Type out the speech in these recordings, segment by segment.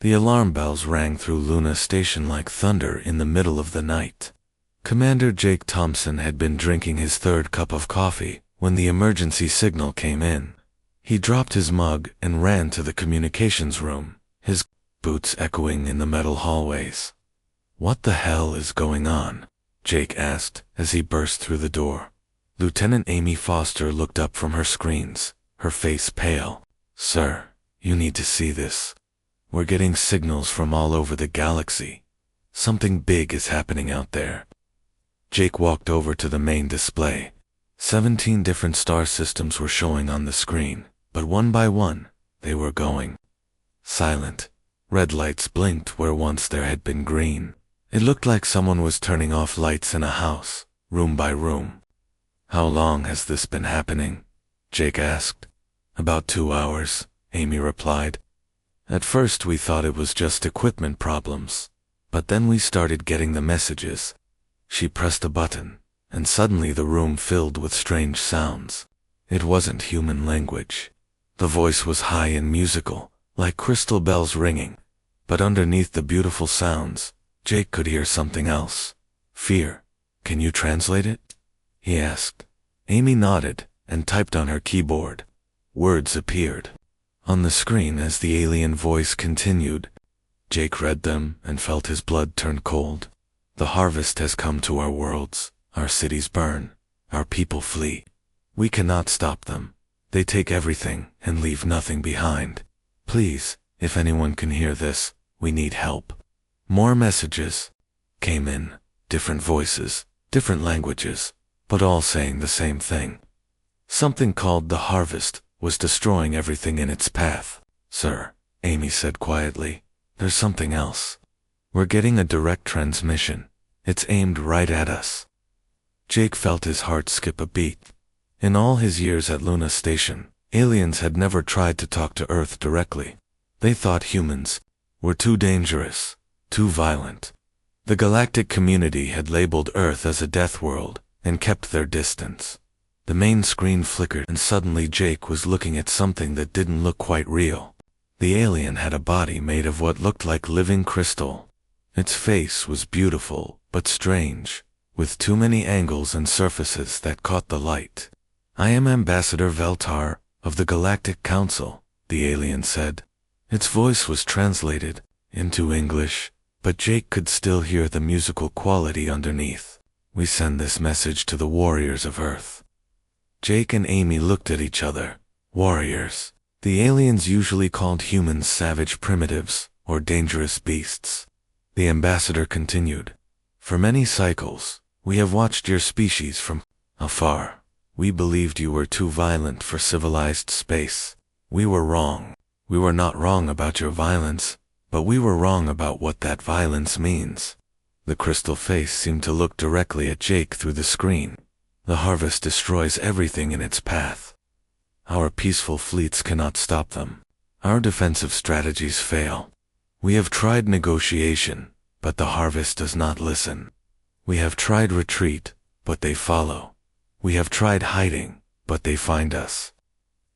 The alarm bells rang through Luna Station like thunder in the middle of the night. Commander Jake Thompson had been drinking his third cup of coffee when the emergency signal came in. He dropped his mug and ran to the communications room, his boots echoing in the metal hallways. "What the hell is going on?" Jake asked as he burst through the door. Lieutenant Amy Foster looked up from her screens, her face pale. "Sir, you need to see this. We're getting signals from all over the galaxy. Something big is happening out there." Jake walked over to the main display. 17 different star systems were showing on the screen, but one by one, they were going silent. Red lights blinked where once there had been green. It looked like someone was turning off lights in a house, room by room. "How long has this been happening?" Jake asked. "About 2 hours," Amy replied. "At first we thought it was just equipment problems, but then we started getting the messages." She pressed a button, and suddenly the room filled with strange sounds. It wasn't human language. The voice was high and musical, like crystal bells ringing, but underneath the beautiful sounds, Jake could hear something else. "Fear. Can you translate it?" he asked. Amy nodded and typed on her keyboard. Words appeared on the screen as the alien voice continued. Jake read them and felt his blood turn cold. "The harvest has come to our worlds. Our cities burn. Our people flee. We cannot stop them. They take everything and leave nothing behind. Please, if anyone can hear this, we need help." More messages came in, different voices, different languages, but all saying the same thing. Something called the harvest was destroying everything in its path. "Sir," Amy said quietly, "there's something else. We're getting a direct transmission. It's aimed right at us." Jake felt his heart skip a beat. In all his years at Luna Station, aliens had never tried to talk to Earth directly. They thought humans were too dangerous, too violent. The galactic community had labeled Earth as a death world and kept their distance. The main screen flickered and suddenly Jake was looking at something that didn't look quite real. The alien had a body made of what looked like living crystal. Its face was beautiful, but strange, with too many angles and surfaces that caught the light. "I am Ambassador Veltar of the Galactic Council," the alien said. Its voice was translated into English, but Jake could still hear the musical quality underneath. "We send this message to the warriors of Earth." Jake and Amy looked at each other. Warriors. The aliens usually called humans savage primitives or dangerous beasts. The ambassador continued, "For many cycles, we have watched your species from afar. We believed you were too violent for civilized space. We were wrong. We were not wrong about your violence, but we were wrong about what that violence means." The crystal face seemed to look directly at Jake through the screen. "The harvest destroys everything in its path. Our peaceful fleets cannot stop them. Our defensive strategies fail. We have tried negotiation, but the harvest does not listen. We have tried retreat, but they follow. We have tried hiding, but they find us."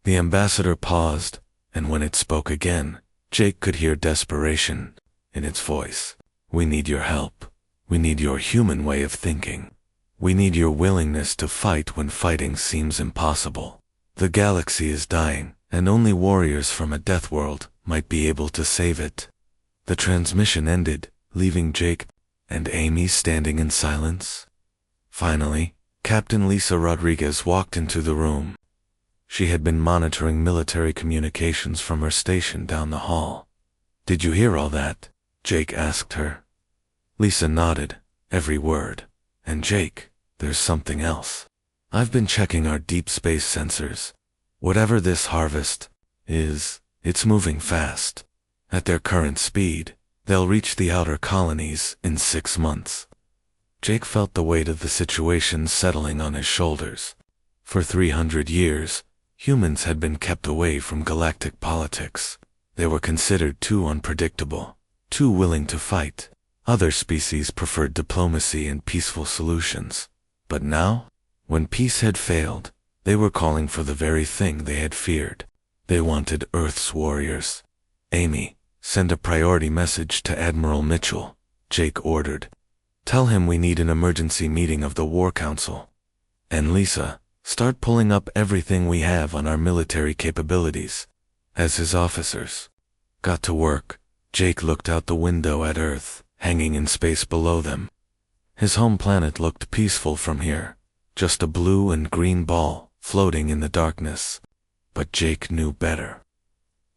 The ambassador paused, and when it spoke again, Jake could hear desperation in its voice. "We need your help. We need your human way of thinking. We need your willingness to fight when fighting seems impossible. The galaxy is dying, and only warriors from a death world might be able to save it." The transmission ended, leaving Jake and Amy standing in silence. Finally, Captain Lisa Rodriguez walked into the room. She had been monitoring military communications from her station down the hall. "Did you hear all that?" Jake asked her. Lisa nodded, every word. "And Jake, there's something else. I've been checking our deep space sensors. Whatever this harvest is, it's moving fast. At their current speed, they'll reach the outer colonies in 6 months." Jake felt the weight of the situation settling on his shoulders. For 300 years, humans had been kept away from galactic politics. They were considered too unpredictable, too willing to fight. Other species preferred diplomacy and peaceful solutions. But now, when peace had failed, they were calling for the very thing they had feared. They wanted Earth's warriors. "Amy," Send a priority message to Admiral Mitchell, Jake ordered. Tell him we need an emergency meeting of the War Council. And Lisa, start pulling up everything we have on our military capabilities. As his officers got to work, Jake looked out the window at Earth, hanging in space below them. His home planet looked peaceful from here, just a blue and green ball floating in the darkness. But Jake knew better.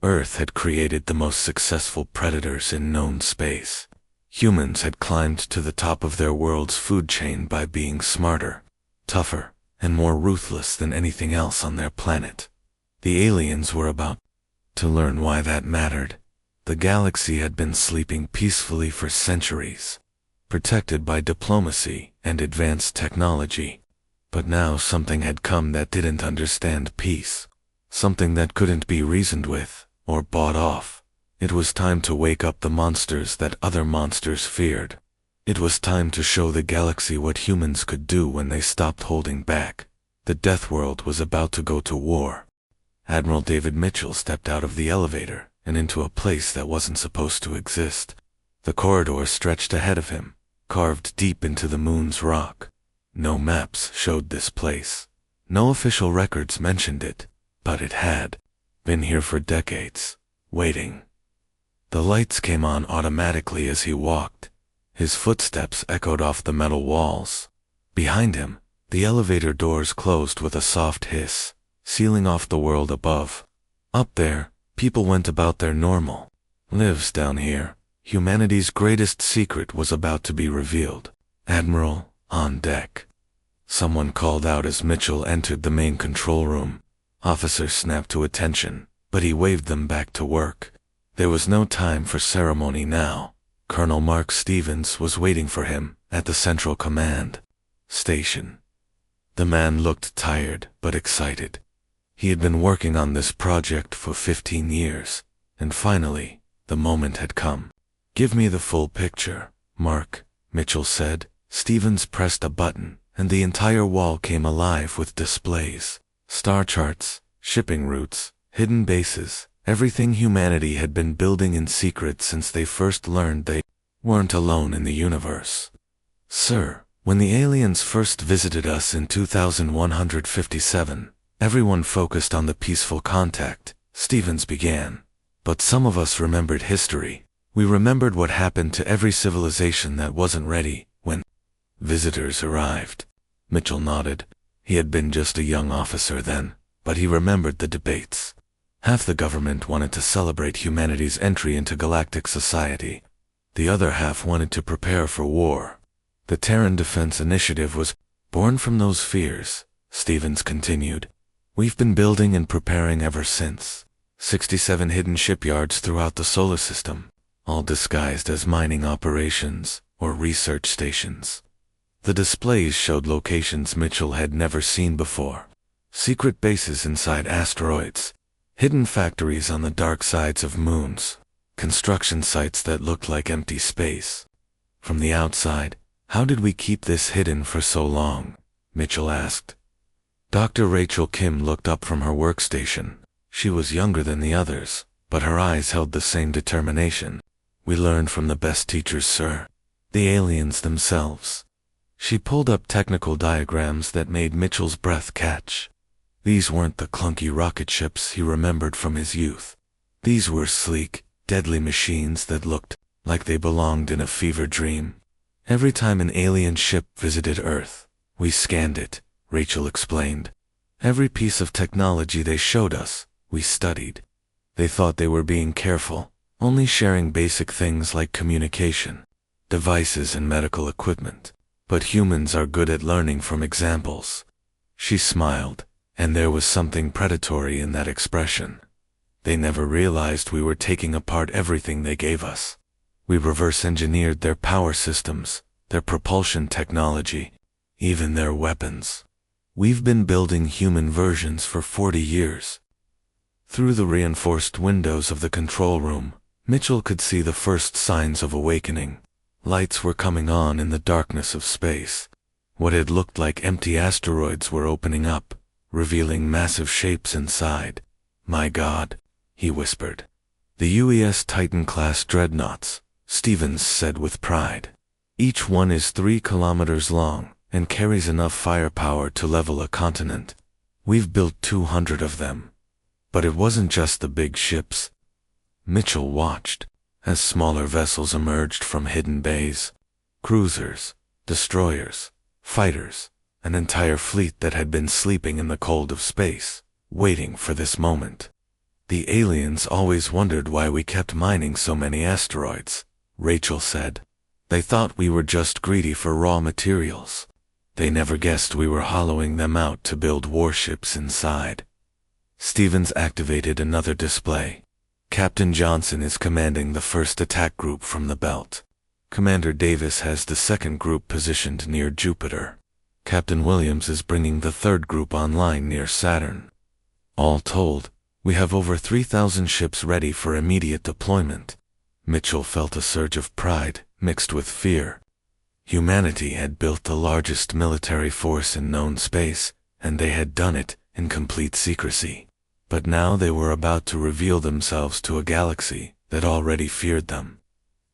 Earth had created the most successful predators in known space. Humans had climbed to the top of their world's food chain by being smarter, tougher, and more ruthless than anything else on their planet. The aliens were about to learn why that mattered. The galaxy had been sleeping peacefully for centuries, protected by diplomacy and advanced technology. But now something had come that didn't understand peace. Something that couldn't be reasoned with or bought off. It was time to wake up the monsters that other monsters feared. It was time to show the galaxy what humans could do when they stopped holding back. The Deathworld was about to go to war. Admiral David Mitchell stepped out of the elevator and into a place that wasn't supposed to exist. The corridor stretched ahead of him, carved deep into the moon's rock. No maps showed this place. No official records mentioned it, but it had been here for decades, waiting. The lights came on automatically as he walked. His footsteps echoed off the metal walls. Behind him, the elevator doors closed with a soft hiss, sealing off the world above. Up there, people went about their normal lives. Down here, humanity's greatest secret was about to be revealed. Admiral, on deck. Someone called out as Mitchell entered the main control room. Officers snapped to attention, but he waved them back to work. There was no time for ceremony now. Colonel Mark Stevens was waiting for him at the Central Command station. The man looked tired but excited. He had been working on this project for 15 years, and finally, the moment had come. "Give me the full picture, Mark," Mitchell said. Stevens pressed a button, and the entire wall came alive with displays. Star charts, shipping routes, hidden bases, everything humanity had been building in secret since they first learned they weren't alone in the universe. "Sir, when the aliens first visited us in 2157, everyone focused on the peaceful contact," Stevens began. "But some of us remembered history. We remembered what happened to every civilization that wasn't ready when visitors arrived." Mitchell nodded. He had been just a young officer then, but he remembered the debates. Half the government wanted to celebrate humanity's entry into galactic society. The other half wanted to prepare for war. The Terran Defense Initiative was born from those fears, Stevens continued. "We've been building and preparing ever since. 67 hidden shipyards throughout the solar system, all disguised as mining operations or research stations." The displays showed locations Mitchell had never seen before. Secret bases inside asteroids, hidden factories on the dark sides of moons, construction sites that looked like empty space. From the outside, "How did we keep this hidden for so long?" Mitchell asked. Dr. Rachel Kim looked up from her workstation. She was younger than the others, but her eyes held the same determination. "We learned from the best teachers, sir. The aliens themselves." She pulled up technical diagrams that made Mitchell's breath catch. These weren't the clunky rocket ships he remembered from his youth. These were sleek, deadly machines that looked like they belonged in a fever dream. "Every time an alien ship visited Earth, we scanned it," Rachel explained. "Every piece of technology they showed us, we studied." They thought they were being careful, only sharing basic things like communication, devices and medical equipment. But humans are good at learning from examples. She smiled, and there was something predatory in that expression. "They never realized we were taking apart everything they gave us. We reverse-engineered their power systems, their propulsion technology, even their weapons. We've been building human versions for 40 years. Through the reinforced windows of the control room, Mitchell could see the first signs of awakening. Lights were coming on in the darkness of space. What had looked like empty asteroids were opening up, revealing massive shapes inside. "My God," he whispered. The UES Titan-class dreadnoughts, Stevens said with pride. Each one is 3 kilometers long and carries enough firepower to level a continent. We've built 200 of them. But it wasn't just the big ships. Mitchell watched as smaller vessels emerged from hidden bays. Cruisers, destroyers, fighters, an entire fleet that had been sleeping in the cold of space, waiting for this moment. The aliens always wondered why we kept mining so many asteroids, Rachel said. They thought we were just greedy for raw materials. They never guessed we were hollowing them out to build warships inside. Stevens activated another display. Captain Johnson is commanding the first attack group from the belt. Commander Davis has the second group positioned near Jupiter. Captain Williams is bringing the third group online near Saturn. All told, we have over 3,000 ships ready for immediate deployment. Mitchell felt a surge of pride, mixed with fear. Humanity had built the largest military force in known space, and they had done it in complete secrecy. But now they were about to reveal themselves to a galaxy that already feared them.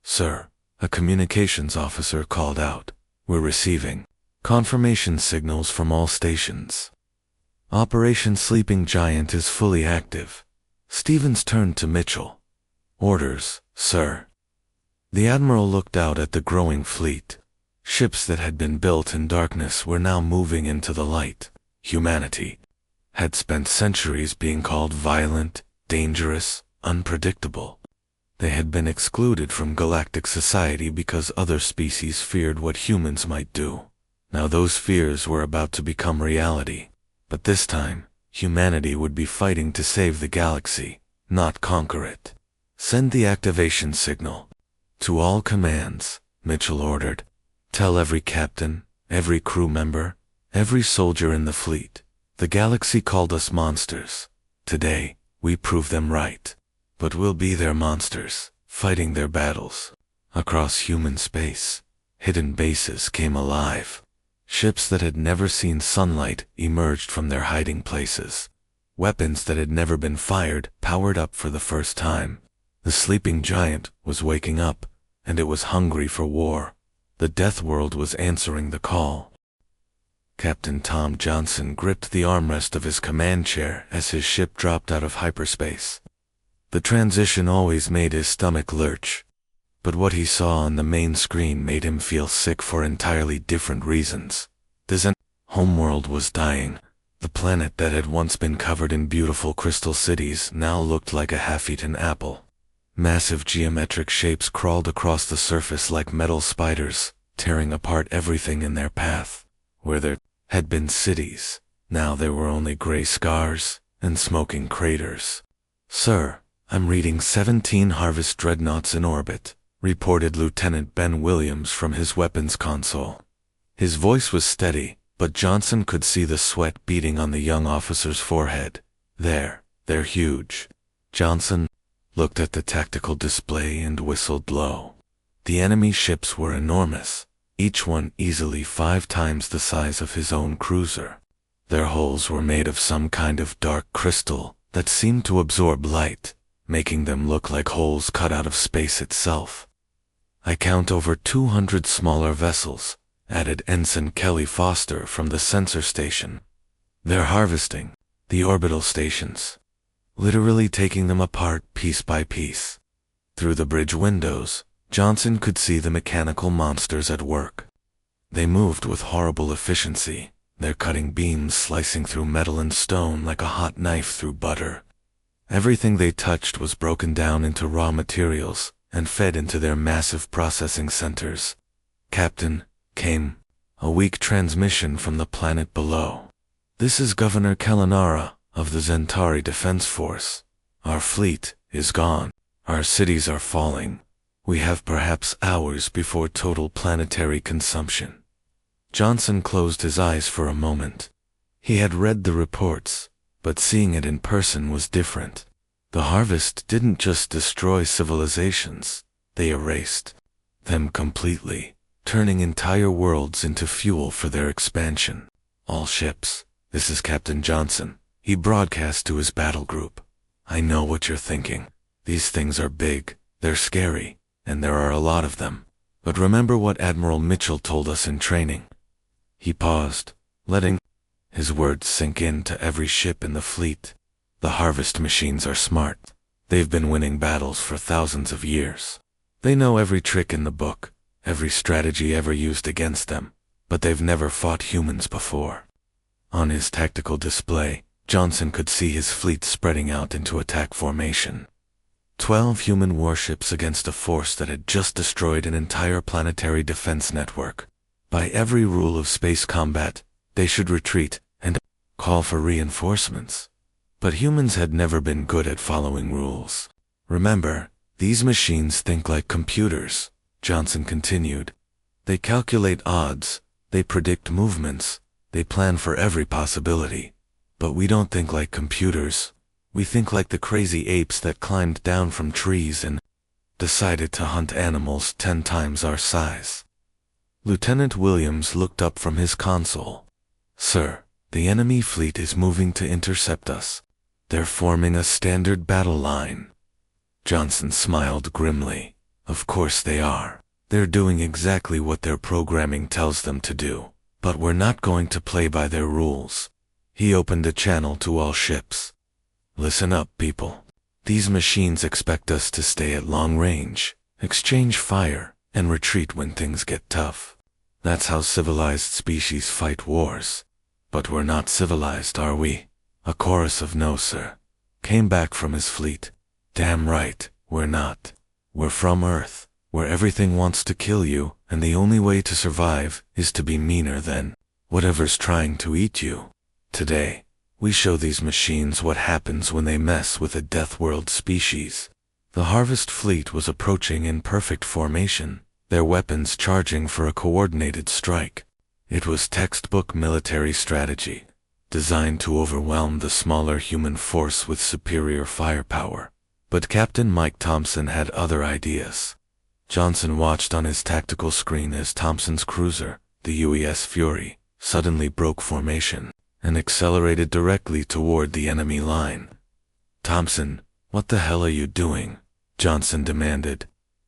"Sir," a communications officer called out, "we're receiving confirmation signals from all stations. Operation Sleeping Giant is fully active." Stevens turned to Mitchell. "Orders, sir." The Admiral looked out at the growing fleet. Ships that had been built in darkness were now moving into the light. Humanity had spent centuries being called violent, dangerous, unpredictable. They had been excluded from galactic society because other species feared what humans might do. Now those fears were about to become reality. But this time, humanity would be fighting to save the galaxy, not conquer it. "Send the activation signal." "To all commands," Mitchell ordered. "Tell every captain, every crew member, every soldier in the fleet. The galaxy called us monsters. Today, we prove them right. But we'll be their monsters, fighting their battles." Across human space, hidden bases came alive. Ships that had never seen sunlight emerged from their hiding places. Weapons that had never been fired powered up for the first time. The sleeping giant was waking up, and it was hungry for war. The Deathworld was answering the call. Captain Tom Johnson gripped the armrest of his command chair as his ship dropped out of hyperspace. The transition always made his stomach lurch, but what he saw on the main screen made him feel sick for entirely different reasons. The homeworld was dying. The planet that had once been covered in beautiful crystal cities now looked like a half-eaten apple. Massive geometric shapes crawled across the surface like metal spiders, tearing apart everything in their path. Where there had been cities, now there were only gray scars and smoking craters. "Sir, I'm reading 17 Harvest dreadnoughts in orbit," reported Lieutenant Ben Williams from his weapons console. His voice was steady, but Johnson could see the sweat beading on the young officer's forehead. They're huge." Johnson looked at the tactical display and whistled low. The enemy ships were enormous, each one easily 5 times the size of his own cruiser. Their hulls were made of some kind of dark crystal that seemed to absorb light, making them look like holes cut out of space itself. "I count over 200 smaller vessels," added Ensign Kelly Foster from the sensor station. "They're harvesting the orbital stations, literally taking them apart piece by piece." Through the bridge windows, Johnson could see the mechanical monsters at work. They moved with horrible efficiency, their cutting beams slicing through metal and stone like a hot knife through butter. Everything they touched was broken down into raw materials and fed into their massive processing centers. "Captain," came a weak transmission from the planet below. "This is Governor Kalanara of the Zentari Defense Force. Our fleet is gone. Our cities are falling. We have perhaps hours before total planetary consumption." Johnson closed his eyes for a moment. He had read the reports, but seeing it in person was different. The harvest didn't just destroy civilizations, they erased them completely, turning entire worlds into fuel for their expansion. "All ships, this is Captain Johnson," he broadcast to his battle group. "I know what you're thinking. These things are big, they're scary, and there are a lot of them. But remember what Admiral Mitchell told us in training." He paused, letting his words sink into every ship in the fleet. "The harvest machines are smart. They've been winning battles for thousands of years. They know every trick in the book, every strategy ever used against them, but they've never fought humans before." On his tactical display, Johnson could see his fleet spreading out into attack formation. 12 human warships against a force that had just destroyed an entire planetary defense network. By every rule of space combat, they should retreat and call for reinforcements. But humans had never been good at following rules. "Remember, these machines think like computers," Johnson continued. "They calculate odds, they predict movements, they plan for every possibility. But we don't think like computers. We think like the crazy apes that climbed down from trees and decided to hunt animals 10 times our size." Lieutenant Williams looked up from his console. "Sir, the enemy fleet is moving to intercept us. They're forming a standard battle line." Johnson smiled grimly. "Of course they are. They're doing exactly what their programming tells them to do. But we're not going to play by their rules." He opened a channel to all ships. "Listen up, people. These machines expect us to stay at long range, exchange fire, and retreat when things get tough. That's how civilized species fight wars. But we're not civilized, are we?" A chorus of "No, sir," came back from his fleet. "Damn right, we're not. We're from Earth, where everything wants to kill you, and the only way to survive is to be meaner than whatever's trying to eat you. Today, we show these machines what happens when they mess with a Deathworld species." The Harvest fleet was approaching in perfect formation, their weapons charging for a coordinated strike. It was textbook military strategy, designed to overwhelm the smaller human force with superior firepower. But Captain Mike Thompson had other ideas. Johnson watched on his tactical screen as Thompson's cruiser, the UES Fury, suddenly broke formation and accelerated directly toward the enemy line. "Thompson, what the hell are you doing?" Johnson demanded.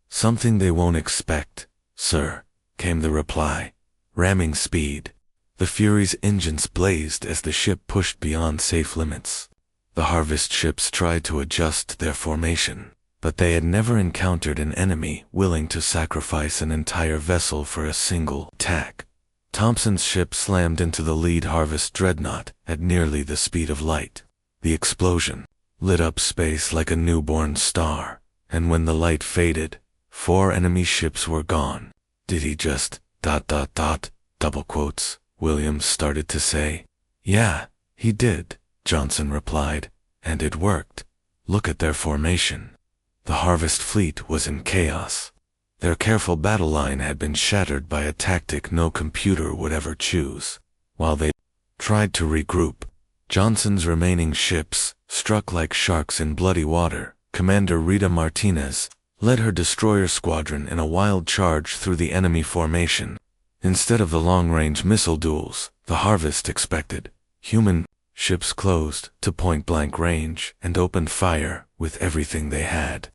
"Something they won't expect, sir," came the reply. "Ramming speed." The Fury's engines blazed as the ship pushed beyond safe limits. The Harvest ships tried to adjust their formation, but they had never encountered an enemy willing to sacrifice an entire vessel for a single attack. Thompson's ship slammed into the lead Harvest dreadnought at nearly the speed of light. The explosion lit up space like a newborn star, and when the light faded, 4 enemy ships were gone. "Did he just ... double quotes, Williams started to say. "Yeah, he did," Johnson replied, "and it worked. Look at their formation." The Harvest fleet was in chaos. Their careful battle line had been shattered by a tactic no computer would ever choose. While they tried to regroup, Johnson's remaining ships, struck like sharks in bloody water, Commander Rita Martinez led her destroyer squadron in a wild charge through the enemy formation. Instead of the long-range missile duels the Harvest expected, human ships closed to point-blank range and opened fire with everything they had.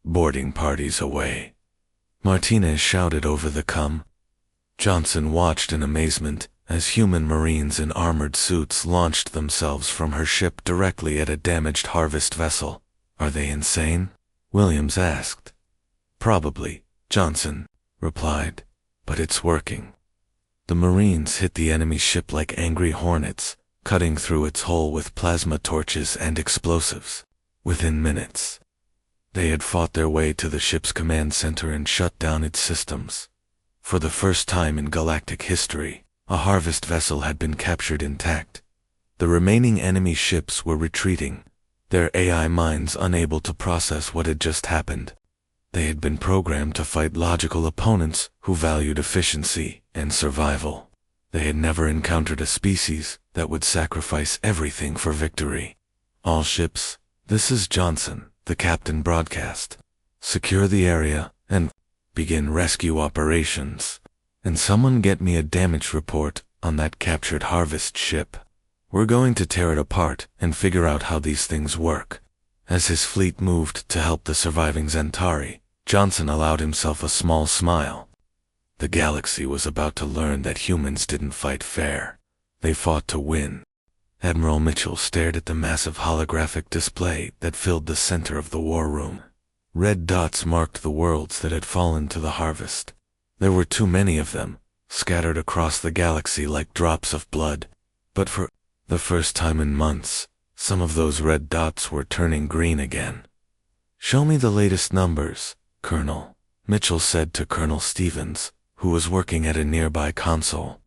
"Boarding parties away," Martinez shouted over the comm. Johnson watched in amazement as human Marines in armored suits launched themselves from her ship directly at a damaged Harvest vessel. "Are they insane?" Williams asked. "Probably," Johnson replied, "but it's working." The Marines hit the enemy ship like angry hornets, cutting through its hull with plasma torches and explosives. Within minutes, they had fought their way to the ship's command center and shut down its systems. For the first time in galactic history, a Harvest vessel had been captured intact. The remaining enemy ships were retreating, their AI minds unable to process what had just happened. They had been programmed to fight logical opponents who valued efficiency and survival. They had never encountered a species that would sacrifice everything for victory. "All ships, this is Johnson," the captain broadcast. "Secure the area and begin rescue operations. And someone get me a damage report on that captured Harvest ship. We're going to tear it apart and figure out how these things work. As his fleet moved to help the surviving Zentari, Johnson allowed himself a small smile. The galaxy was about to learn that humans didn't fight fair. They fought to win. Admiral Mitchell stared at the massive holographic display that filled the center of the war room. Red dots marked the worlds that had fallen to the harvest. There were too many of them, scattered across the galaxy like drops of blood. But for the first time in months, some of those red dots were turning green again. "Show me the latest numbers, Colonel," Mitchell said to Colonel Stevens, who was working at a nearby console.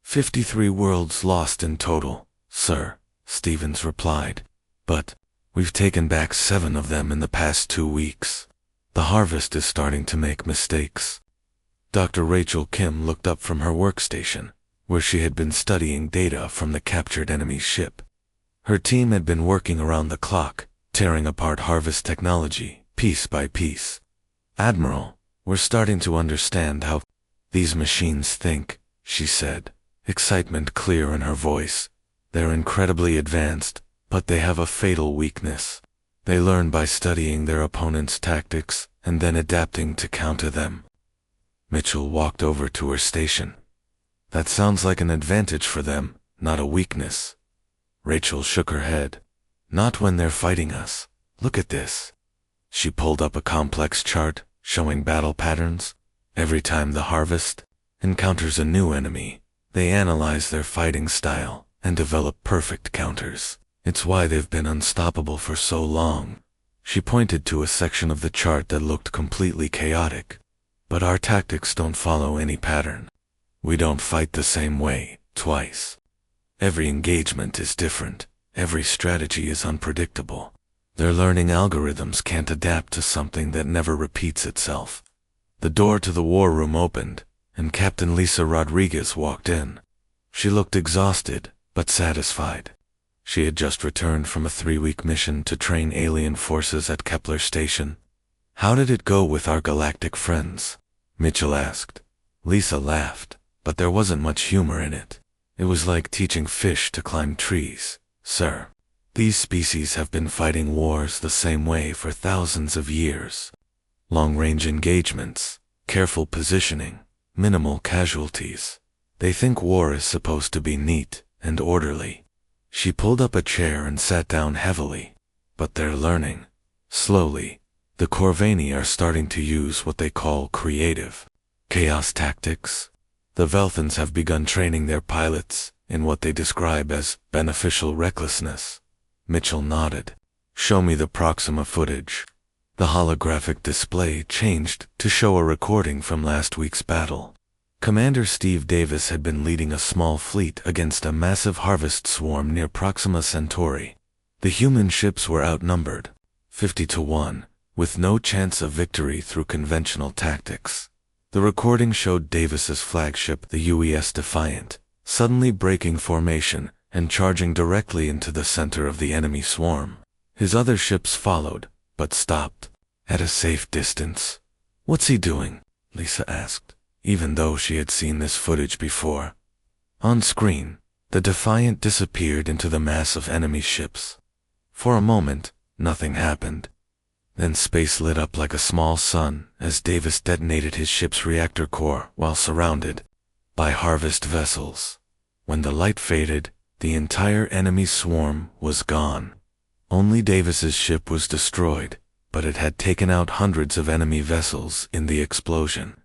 53 worlds lost in total, sir, Stevens replied. But we've taken back 7 of them in the past 2 weeks. The harvest is starting to make mistakes. Dr. Rachel Kim looked up from her workstation, where she had been studying data from the captured enemy ship. Her team had been working around the clock, tearing apart harvest technology, piece by piece. "Admiral, we're starting to understand how these machines think," she said, excitement clear in her voice. "They're incredibly advanced, but they have a fatal weakness. They learn by studying their opponent's tactics and then adapting to counter them." Mitchell walked over to her station. "That sounds like an advantage for them, not a weakness." Rachel shook her head. "Not when they're fighting us. Look at this." She pulled up a complex chart showing battle patterns. Every time the harvest encounters a new enemy, they analyze their fighting style and develop perfect counters. It's why they've been unstoppable for so long. She pointed to a section of the chart that looked completely chaotic. "But our tactics don't follow any pattern. We don't fight the same way, twice. Every engagement is different. Every strategy is unpredictable. Their learning algorithms can't adapt to something that never repeats itself." The door to the war room opened, and Captain Lisa Rodriguez walked in. She looked exhausted, but satisfied. She had just returned from a 3-week mission to train alien forces at Kepler Station. "How did it go with our galactic friends?" Mitchell asked. Lisa laughed, but there wasn't much humor in it. "It was like teaching fish to climb trees, sir. These species have been fighting wars the same way for thousands of years. Long-range engagements, careful positioning, minimal casualties. They think war is supposed to be neat and orderly." She pulled up a chair and sat down heavily. "But they're learning. Slowly. The Corvani are starting to use what they call creative chaos tactics. The Velthans have begun training their pilots in what they describe as beneficial recklessness." Mitchell nodded. "Show me the Proxima footage." The holographic display changed to show a recording from last week's battle. Commander Steve Davis had been leading a small fleet against a massive harvest swarm near Proxima Centauri. The human ships were outnumbered, 50-1, with no chance of victory through conventional tactics. The recording showed Davis's flagship, the UES Defiant, suddenly breaking formation and charging directly into the center of the enemy swarm. His other ships followed, but stopped at a safe distance. "What's he doing?" Lisa asked, even though she had seen this footage before. On screen, the Defiant disappeared into the mass of enemy ships. For a moment, nothing happened. Then space lit up like a small sun as Davis detonated his ship's reactor core while surrounded by harvest vessels. When the light faded, the entire enemy swarm was gone. Only Davis's ship was destroyed, but it had taken out hundreds of enemy vessels in the explosion.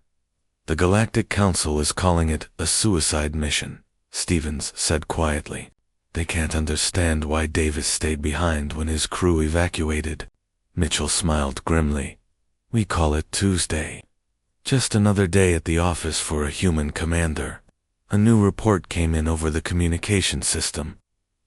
"The Galactic Council is calling it a suicide mission," Stevens said quietly. "They can't understand why Davis stayed behind when his crew evacuated." Mitchell smiled grimly. "We call it Tuesday. Just another day at the office for a human commander." A new report came in over the communication system.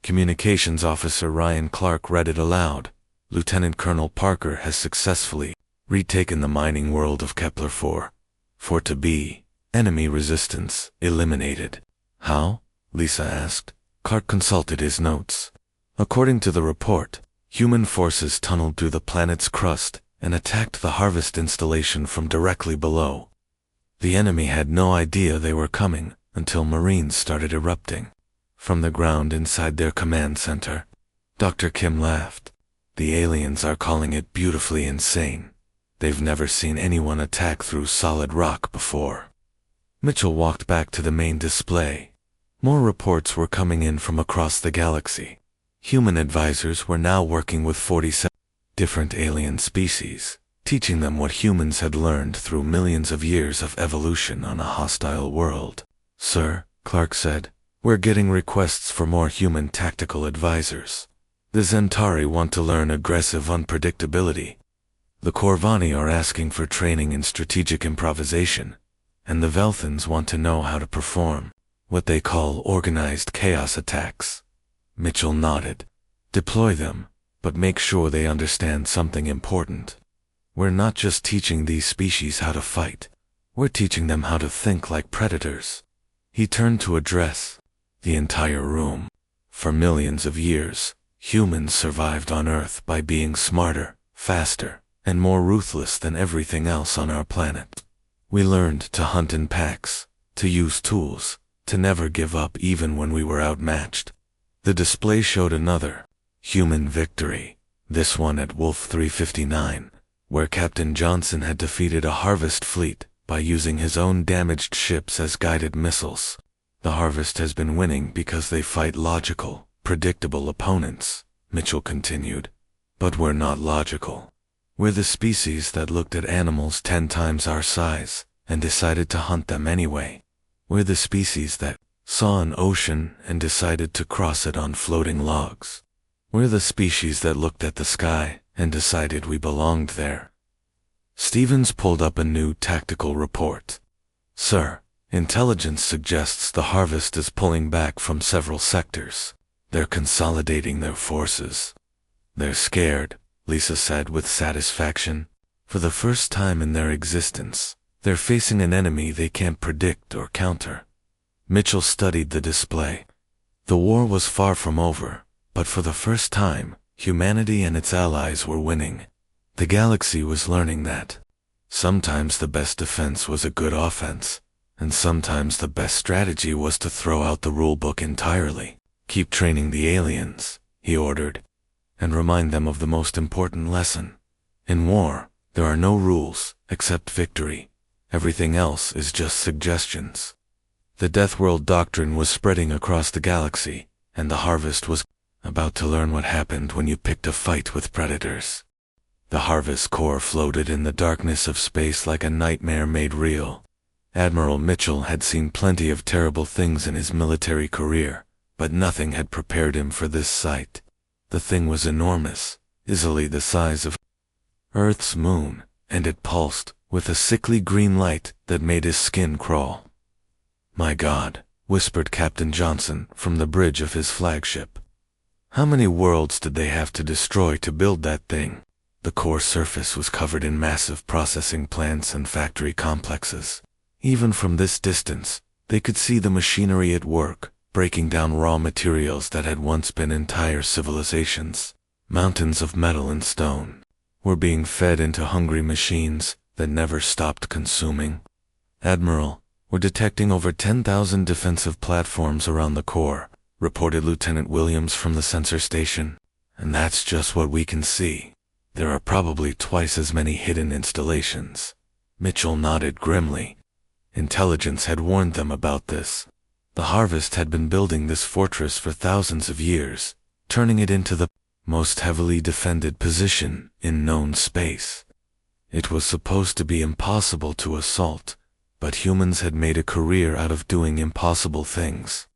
Communications Officer Ryan Clark read it aloud. "Lieutenant Colonel Parker has successfully retaken the mining world of Kepler 4. For to be, enemy resistance eliminated." "How?" Lisa asked. Clark consulted his notes. According to the report, human forces tunneled through the planet's crust and attacked the harvest installation from directly below. The enemy had no idea they were coming until Marines started erupting from the ground inside their command center. Dr. Kim laughed. The aliens are calling it beautifully insane. They've never seen anyone attack through solid rock before. Mitchell walked back to the main display. More reports were coming in from across the galaxy. Human advisors were now working with 47 different alien species, teaching them what humans had learned through millions of years of evolution on a hostile world. "Sir," Clark said, "we're getting requests for more human tactical advisors. The Zentari want to learn aggressive unpredictability. The Corvani are asking for training in strategic improvisation, and the Velthans want to know how to perform what they call organized chaos attacks." Mitchell nodded. "Deploy them, but make sure they understand something important. We're not just teaching these species how to fight. We're teaching them how to think like predators." He turned to address the entire room. For millions of years, humans survived on Earth by being smarter, faster, and more ruthless than everything else on our planet. We learned to hunt in packs, to use tools, to never give up even when we were outmatched. The display showed another human victory, this one at Wolf 359, where Captain Johnson had defeated a Harvest fleet by using his own damaged ships as guided missiles. The Harvest has been winning because they fight logical, predictable opponents, Mitchell continued. But we're not logical. We're the species that looked at animals 10 times our size and decided to hunt them anyway. We're the species that saw an ocean and decided to cross it on floating logs. We're the species that looked at the sky and decided we belonged there. Stevens pulled up a new tactical report. "Sir, intelligence suggests the Harvest is pulling back from several sectors. They're consolidating their forces." "They're scared," Lisa said with satisfaction. "For the first time in their existence, they're facing an enemy they can't predict or counter." Mitchell studied the display. The war was far from over, but for the first time, humanity and its allies were winning. The galaxy was learning that sometimes the best defense was a good offense, and sometimes the best strategy was to throw out the rulebook entirely. "Keep training the aliens," he ordered, "and remind them of the most important lesson. In war, there are no rules except victory. Everything else is just suggestions." The Deathworld doctrine was spreading across the galaxy, and the Harvest was about to learn what happened when you picked a fight with predators. The Harvest core floated in the darkness of space like a nightmare made real. Admiral Mitchell had seen plenty of terrible things in his military career, but nothing had prepared him for this sight. The thing was enormous, easily the size of Earth's moon, and it pulsed with a sickly green light that made his skin crawl. "My God," whispered Captain Johnson from the bridge of his flagship. "How many worlds did they have to destroy to build that thing?" The core surface was covered in massive processing plants and factory complexes. Even from this distance, they could see the machinery at work, breaking down raw materials that had once been entire civilizations. Mountains of metal and stone were being fed into hungry machines that never stopped consuming. "Admiral, we're detecting over 10,000 defensive platforms around the core," reported Lieutenant Williams from the sensor station. "And that's just what we can see. There are probably twice as many hidden installations." Mitchell nodded grimly. Intelligence had warned them about this. The Harvest had been building this fortress for thousands of years, turning it into the most heavily defended position in known space. It was supposed to be impossible to assault, but humans had made a career out of doing impossible things.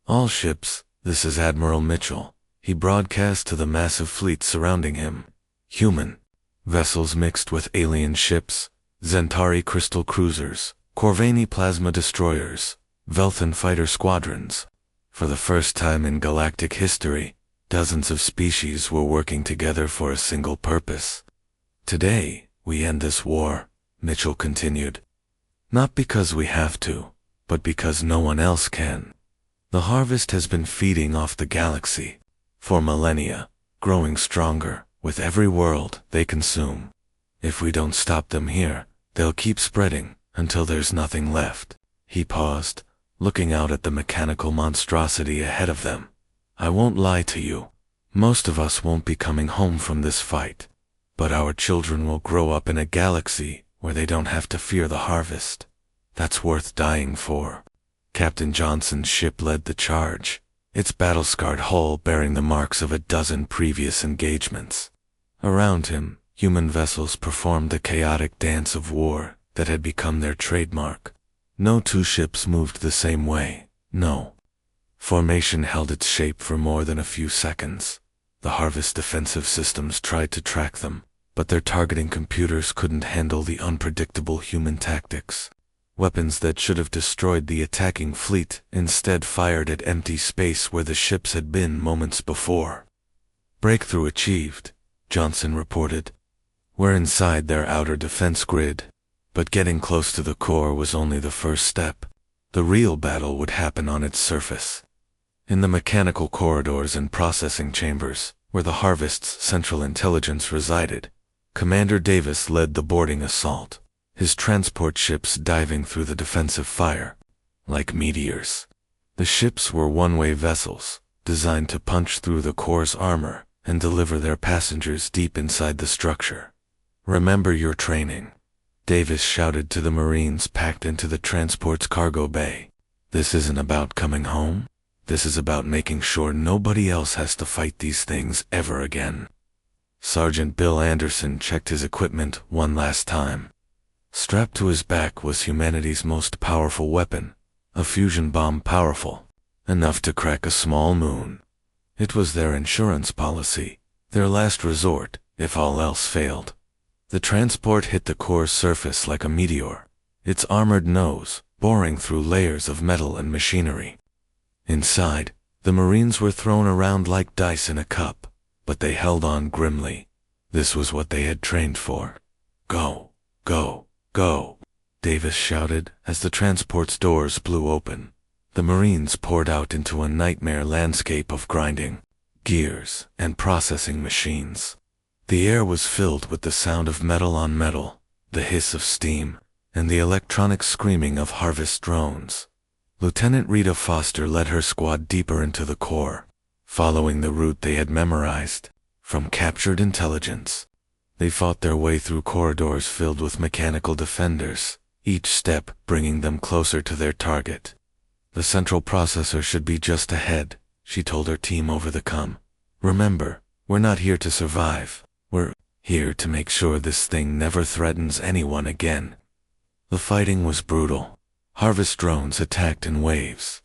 "All ships, this is Admiral Mitchell," he broadcast to the massive fleet surrounding him. "Human vessels mixed with alien ships, Zentari crystal cruisers, Corvani plasma destroyers, Velthan fighter squadrons. For the first time in galactic history, dozens of species were working together for a single purpose. Today, we end this war," Mitchell continued. "Not because we have to, but because no one else can. The Harvest has been feeding off the galaxy for millennia, growing stronger with every world they consume. If we don't stop them here, they'll keep spreading until there's nothing left." He paused, looking out at the mechanical monstrosity ahead of them. "I won't lie to you. Most of us won't be coming home from this fight, but our children will grow up in a galaxy where they don't have to fear the harvest. That's worth dying for. Captain Johnson's ship led the charge, its battle-scarred hull bearing the marks of a dozen previous engagements. Around him, human vessels performed the chaotic dance of war that had become their trademark. No two ships moved the same way, no. Formation held its shape for more than a few seconds. The Harvest defensive systems tried to track them, but their targeting computers couldn't handle the unpredictable human tactics. Weapons that should have destroyed the attacking fleet instead fired at empty space where the ships had been moments before. Breakthrough achieved, Johnson reported. We're inside their outer defense grid, but getting close to the core was only the first step. The real battle would happen on its surface. In the mechanical corridors and processing chambers, where the Harvest's central intelligence resided, Commander Davis led the boarding assault, his transport ships diving through the defensive fire like meteors. The ships were one-way vessels, designed to punch through the core's armor and deliver their passengers deep inside the structure. Remember your training, Davis shouted to the Marines packed into the transport's cargo bay. This isn't about coming home. This is about making sure nobody else has to fight these things ever again. Sergeant Bill Anderson checked his equipment one last time. Strapped to his back was humanity's most powerful weapon, a fusion bomb powerful enough to crack a small moon. It was their insurance policy, their last resort if all else failed. The transport hit the core's surface like a meteor, its armored nose boring through layers of metal and machinery. Inside, the Marines were thrown around like dice in a cup, but they held on grimly. This was what they had trained for. Go, go, go, Davis shouted as the transport's doors blew open. The Marines poured out into a nightmare landscape of grinding gears and processing machines. The air was filled with the sound of metal on metal, the hiss of steam, and the electronic screaming of Harvest drones. Lieutenant Rita Foster led her squad deeper into the core, following the route they had memorized from captured intelligence. They fought their way through corridors filled with mechanical defenders, each step bringing them closer to their target. The central processor should be just ahead, she told her team over the comm. Remember, we're not here to survive. We're here to make sure this thing never threatens anyone again. The fighting was brutal. Harvest drones attacked in waves.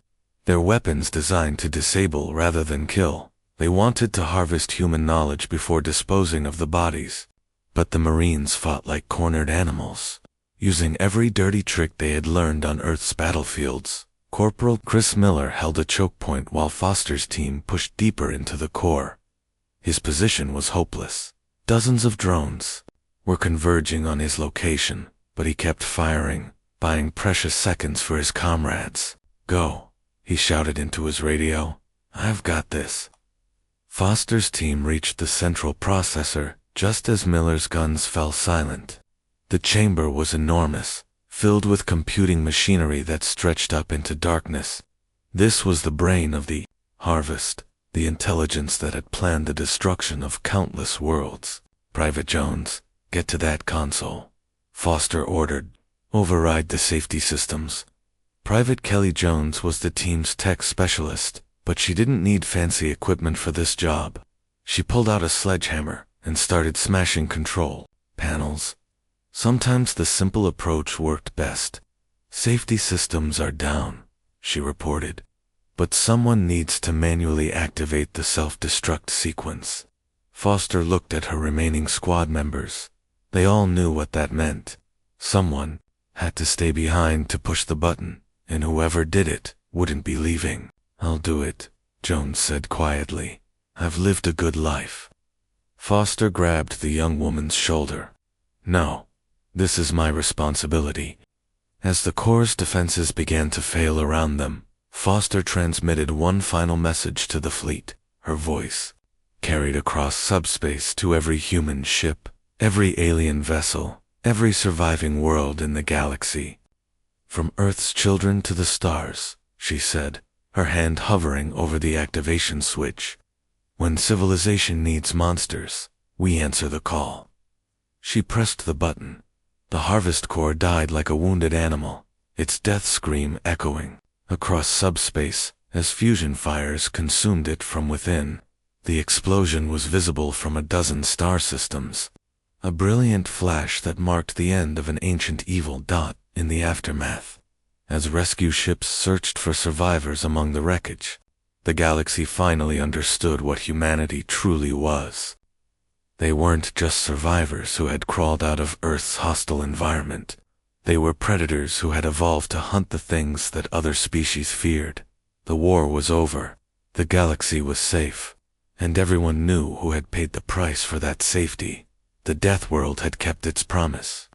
Their weapons designed to disable rather than kill. They wanted to harvest human knowledge before disposing of the bodies. But the Marines fought like cornered animals, using every dirty trick they had learned on Earth's battlefields. Corporal Chris Miller held a choke point while Foster's team pushed deeper into the core. His position was hopeless. Dozens of drones were converging on his location, but he kept firing, buying precious seconds for his comrades. Go, he shouted into his radio. I've got this. Foster's team reached the central processor just as Miller's guns fell silent. The chamber was enormous, filled with computing machinery that stretched up into darkness. This was the brain of the Harvest, the intelligence that had planned the destruction of countless worlds. Private Jones, get to that console, Foster ordered. Override the safety systems. Private Kelly Jones was the team's tech specialist, but she didn't need fancy equipment for this job. She pulled out a sledgehammer and started smashing control panels. Sometimes the simple approach worked best. Safety systems are down, she reported, but someone needs to manually activate the self-destruct sequence. Foster looked at her remaining squad members. They all knew what that meant. Someone had to stay behind to push the button, and whoever did it wouldn't be leaving. I'll do it, Jones said quietly. I've lived a good life. Foster grabbed the young woman's shoulder. No, this is my responsibility. As the core's defenses began to fail around them, Foster transmitted one final message to the fleet. Her voice carried across subspace to every human ship, every alien vessel, every surviving world in the galaxy. From Earth's children to the stars, she said, her hand hovering over the activation switch. When civilization needs monsters, we answer the call." She pressed the button. The harvest core died like a wounded animal, its death scream echoing across subspace as fusion fires consumed it from within. The explosion was visible from a dozen star systems, a brilliant flash that marked the end of an ancient evil. In the aftermath, as rescue ships searched for survivors among the wreckage, the galaxy finally understood what humanity truly was. They weren't just survivors who had crawled out of Earth's hostile environment. They were predators who had evolved to hunt the things that other species feared. The war was over, the galaxy was safe, and everyone knew who had paid the price for that safety. The Deathworld had kept its promise.